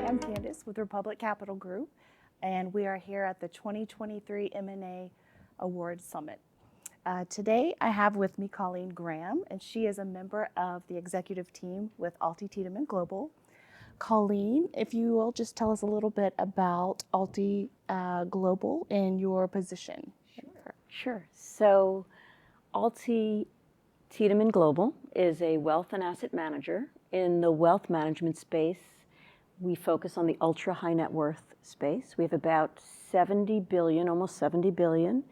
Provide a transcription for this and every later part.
I'm Candace with Republic Capital Group, and we are here at the 2023 M&A Awards Summit. Today I have with me Colleen Graham, and she is a member of the executive team with Alti Tiedemann Global. Colleen, if you will just tell us a little bit about Alti Global and your position. Sure. So Alti Tiedemann Global is a wealth and asset manager. In the wealth management space, we focus on the ultra high net worth space. We have about 70 billion, almost 70 billion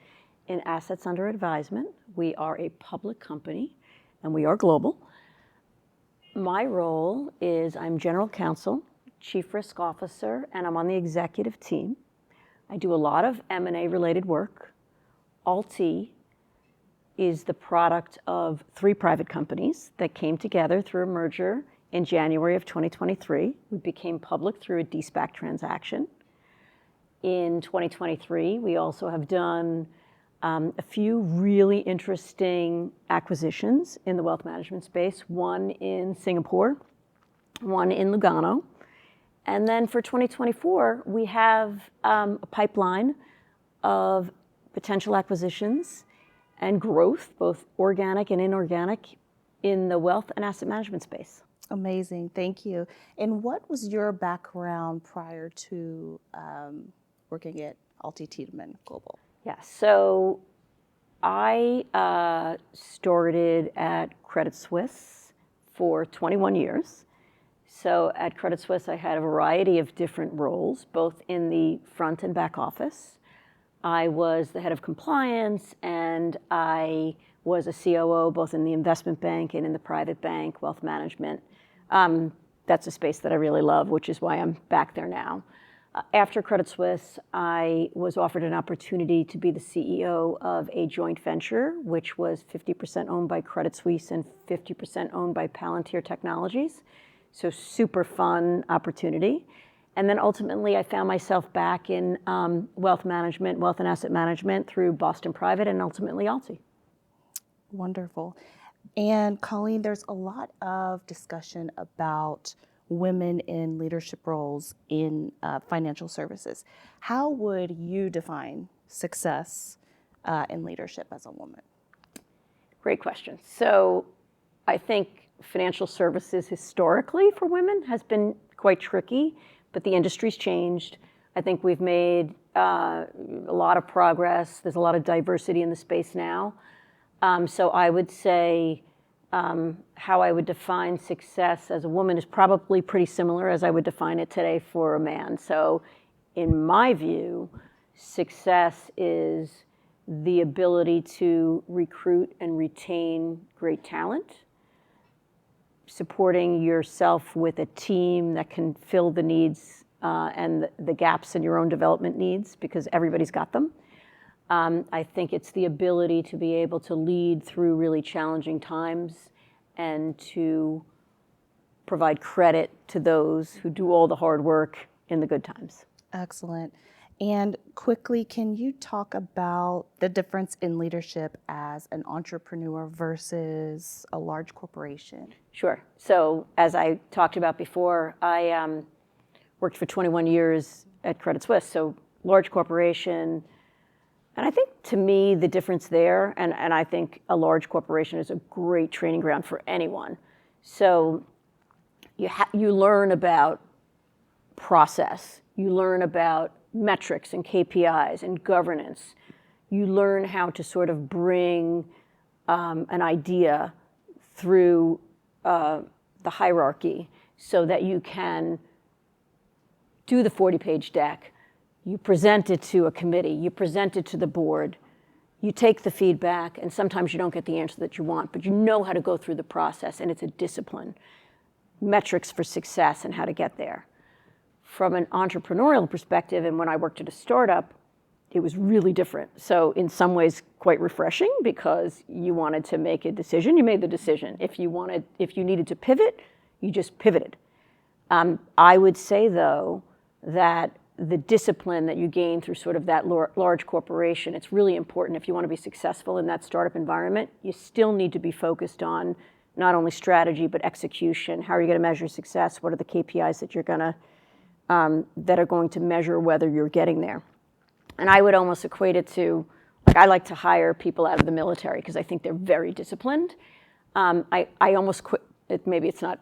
in assets under advisement. We are a public company and we are global. My role is I'm general counsel, chief risk officer, and I'm on the executive team. I do a lot of M&A related work. Alti is the product of 3 private companies that came together through a merger in January of 2023. We became public through a de-SPAC transaction. In 2023, we also have done a few really interesting acquisitions in the wealth management space, one in Singapore, one in Lugano. And then for 2024, we have a pipeline of potential acquisitions and growth, both organic and inorganic, in the wealth and asset management space. Amazing, thank you. And what was your background prior to working at Alti Tiedemann Global? Yeah, so I started at Credit Suisse for 21 years. So at Credit Suisse, I had a variety of different roles, both in the front and back office. I was the head of compliance, and I was a COO both in the investment bank and in the private bank, wealth management. That's a space that I really love, which is why I'm back there now. After Credit Suisse, I was offered an opportunity to be the CEO of a joint venture, which was 50% owned by Credit Suisse and 50% owned by Palantir Technologies. So super fun opportunity. And then ultimately, I found myself back in wealth management, wealth and asset management through Boston Private and ultimately Alti. Wonderful. And Colleen, there's a lot of discussion about women in leadership roles in financial services. How would you define success in leadership as a woman? Great question. So I think financial services historically for women has been quite tricky, but the industry's changed. I think we've made a lot of progress. There's a lot of diversity in the space now. So I would say how I would define success as a woman is probably pretty similar as I would define it today for a man. So in my view, success is the ability to recruit and retain great talent, supporting yourself with a team that can fill the needs and the gaps in your own development needs, because everybody's got them. I think it's the ability to be able to lead through really challenging times and to provide credit to those who do all the hard work in the good times. Excellent. And quickly, can you talk about the difference in leadership as an entrepreneur versus a large corporation? Sure. So as I talked about before, I worked for 21 years at Credit Suisse, so large corporation. And I think to me, the difference there, and I think a large corporation is a great training ground for anyone. So you learn about process, you learn about metrics and KPIs and governance. You learn how to sort of bring an idea through the hierarchy so that you can do the 40-page deck. You present it to a committee, you present it to the board, you take the feedback, and sometimes you don't get the answer that you want, but you know how to go through the process, and it's a discipline. Metrics for success and how to get there. From an entrepreneurial perspective, and when I worked at a startup, it was really different. So in some ways, quite refreshing, because you wanted to make a decision, you made the decision. If you needed to pivot, you just pivoted. I would say, though, that the discipline that you gain through sort of that large corporation, it's really important if you want to be successful in that startup environment. You still need to be focused on not only strategy, but execution. How are you going to measure success? What are the KPIs that you're going to that are going to measure whether you're getting there. And I would almost equate it to, like, I like to hire people out of the military because I think they're very disciplined. I almost maybe it's not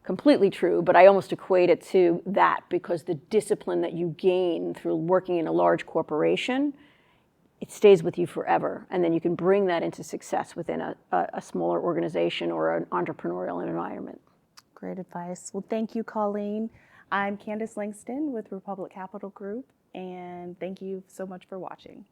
completely true, but I almost equate it to that, because the discipline that you gain through working in a large corporation, it stays with you forever. And then you can bring that into success within a smaller organization or an entrepreneurial environment. Great advice. Well, thank you, Colleen. I'm Candace Langston with Republic Capital Group, and thank you so much for watching.